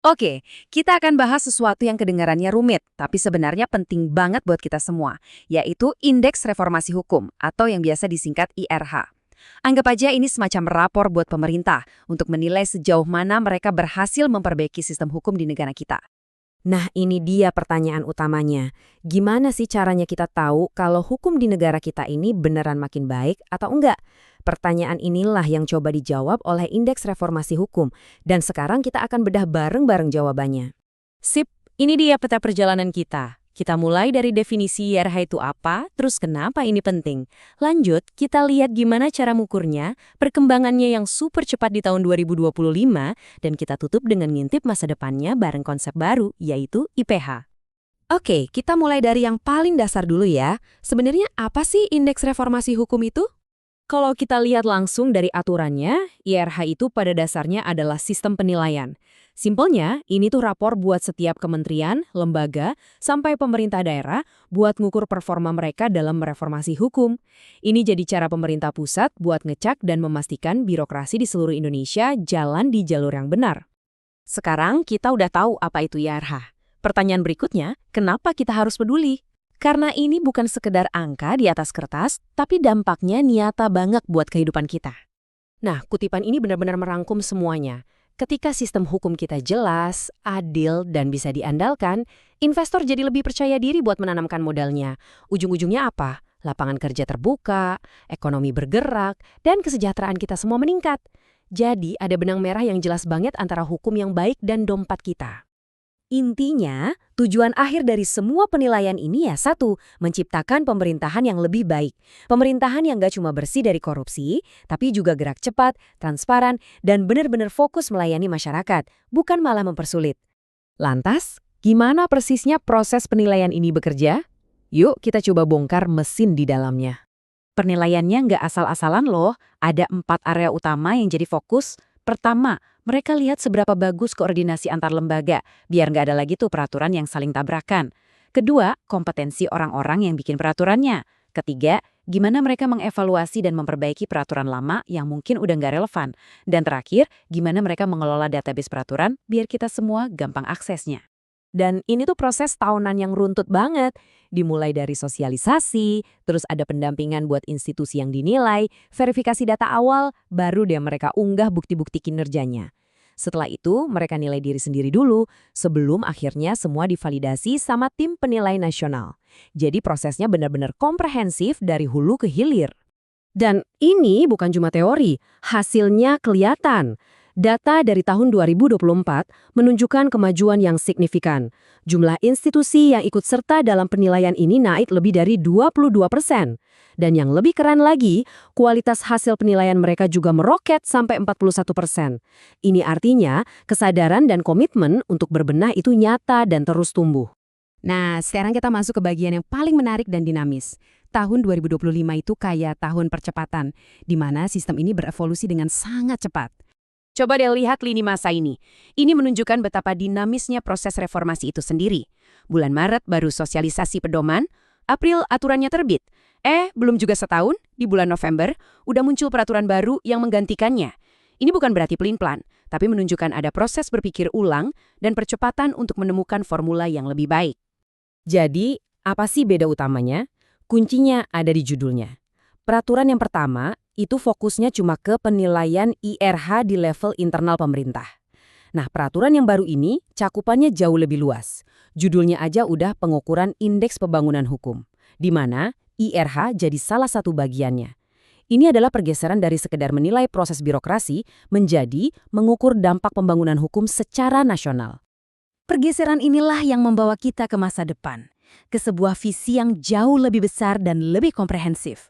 Oke, kita akan bahas sesuatu yang kedengarannya rumit, tapi sebenarnya penting banget buat kita semua, yaitu Indeks Reformasi Hukum, atau yang biasa disingkat IRH. Anggap aja ini semacam rapor buat pemerintah untuk menilai sejauh mana mereka berhasil memperbaiki sistem hukum di negara kita. Nah, ini dia pertanyaan utamanya. Gimana sih caranya kita tahu kalau hukum di negara kita ini beneran makin baik atau enggak? Pertanyaan inilah yang coba dijawab oleh Indeks Reformasi Hukum. Dan sekarang kita akan bedah bareng-bareng jawabannya. Sip, ini dia peta perjalanan kita. Kita mulai dari definisi IRH itu apa, terus kenapa ini penting. Lanjut, kita lihat gimana cara mengukurnya, perkembangannya yang super cepat di tahun 2025, dan kita tutup dengan ngintip masa depannya bareng konsep baru, yaitu IPH. Oke, kita mulai dari yang paling dasar dulu ya. Sebenarnya apa sih Indeks Reformasi Hukum itu? Kalau kita lihat langsung dari aturannya, IRH itu pada dasarnya adalah sistem penilaian. Simpelnya, ini tuh rapor buat setiap kementerian, lembaga, sampai pemerintah daerah buat ngukur performa mereka dalam mereformasi hukum. Ini jadi cara pemerintah pusat buat ngecek dan memastikan birokrasi di seluruh Indonesia jalan di jalur yang benar. Sekarang kita udah tahu apa itu IRH. Pertanyaan berikutnya, kenapa kita harus peduli? Karena ini bukan sekedar angka di atas kertas, tapi dampaknya nyata banget buat kehidupan kita. Nah, kutipan ini benar-benar merangkum semuanya. Ketika sistem hukum kita jelas, adil, dan bisa diandalkan, investor jadi lebih percaya diri buat menanamkan modalnya. Ujung-ujungnya apa? Lapangan kerja terbuka, ekonomi bergerak, dan kesejahteraan kita semua meningkat. Jadi, ada benang merah yang jelas banget antara hukum yang baik dan dompet kita. Intinya, tujuan akhir dari semua penilaian ini ya satu, menciptakan pemerintahan yang lebih baik. Pemerintahan yang gak cuma bersih dari korupsi, tapi juga gerak cepat, transparan, dan benar-benar fokus melayani masyarakat, bukan malah mempersulit. Lantas, gimana persisnya proses penilaian ini bekerja? Yuk kita coba bongkar mesin di dalamnya. Penilaiannya nggak asal-asalan loh, ada 4 area utama yang jadi fokus. Pertama, mereka lihat seberapa bagus koordinasi antar lembaga, biar nggak ada lagi tuh peraturan yang saling tabrakan. Kedua, kompetensi orang-orang yang bikin peraturannya. Ketiga, gimana mereka mengevaluasi dan memperbaiki peraturan lama yang mungkin udah nggak relevan. Dan terakhir, gimana mereka mengelola database peraturan biar kita semua gampang aksesnya. Dan ini tuh proses tahunan yang runtut banget. Dimulai dari sosialisasi, terus ada pendampingan buat institusi yang dinilai, verifikasi data awal, baru deh mereka unggah bukti-bukti kinerjanya. Setelah itu, mereka nilai diri sendiri dulu, sebelum akhirnya semua divalidasi sama tim penilai nasional. Jadi prosesnya benar-benar komprehensif dari hulu ke hilir. Dan ini bukan cuma teori, hasilnya kelihatan. Data dari tahun 2024 menunjukkan kemajuan yang signifikan. Jumlah institusi yang ikut serta dalam penilaian ini naik lebih dari 22%. Dan yang lebih keren lagi, kualitas hasil penilaian mereka juga meroket sampai 41%. Ini artinya kesadaran dan komitmen untuk berbenah itu nyata dan terus tumbuh. Nah, sekarang kita masuk ke bagian yang paling menarik dan dinamis. Tahun 2025 itu kayak tahun percepatan, di mana sistem ini berevolusi dengan sangat cepat. Coba deh lihat lini masa ini. Ini menunjukkan betapa dinamisnya proses reformasi itu sendiri. Bulan Maret baru sosialisasi pedoman, April aturannya terbit. Belum juga setahun, di bulan November, udah muncul peraturan baru yang menggantikannya. Ini bukan berarti pelin-pelan, tapi menunjukkan ada proses berpikir ulang dan percepatan untuk menemukan formula yang lebih baik. Jadi, apa sih beda utamanya? Kuncinya ada di judulnya. Peraturan yang pertama, itu fokusnya cuma ke penilaian IRH di level internal pemerintah. Nah, peraturan yang baru ini cakupannya jauh lebih luas. Judulnya aja udah pengukuran indeks pembangunan hukum, di mana IRH jadi salah satu bagiannya. Ini adalah pergeseran dari sekedar menilai proses birokrasi menjadi mengukur dampak pembangunan hukum secara nasional. Pergeseran inilah yang membawa kita ke masa depan, ke sebuah visi yang jauh lebih besar dan lebih komprehensif.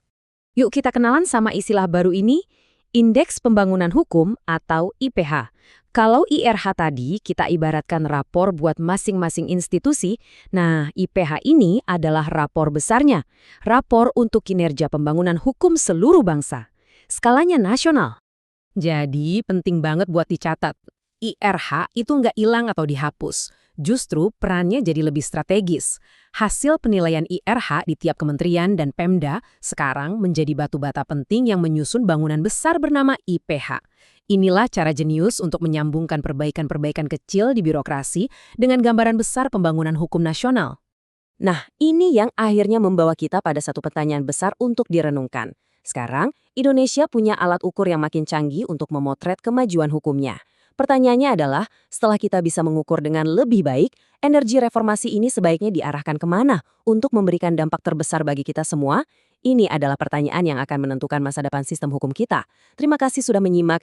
Yuk kita kenalan sama istilah baru ini, Indeks Pembangunan Hukum atau IPH. Kalau IRH tadi kita ibaratkan rapor buat masing-masing institusi, nah IPH ini adalah rapor besarnya, rapor untuk kinerja pembangunan hukum seluruh bangsa. Skalanya nasional. Jadi penting banget buat dicatat. IRH itu nggak hilang atau dihapus. Justru perannya jadi lebih strategis. Hasil penilaian IRH di tiap kementerian dan Pemda sekarang menjadi batu bata penting yang menyusun bangunan besar bernama IPH. Inilah cara jenius untuk menyambungkan perbaikan-perbaikan kecil di birokrasi dengan gambaran besar pembangunan hukum nasional. Nah, ini yang akhirnya membawa kita pada satu pertanyaan besar untuk direnungkan. Sekarang, Indonesia punya alat ukur yang makin canggih untuk memotret kemajuan hukumnya. Pertanyaannya adalah, setelah kita bisa mengukur dengan lebih baik, energi reformasi ini sebaiknya diarahkan kemana untuk memberikan dampak terbesar bagi kita semua? Ini adalah pertanyaan yang akan menentukan masa depan sistem hukum kita. Terima kasih sudah menyimak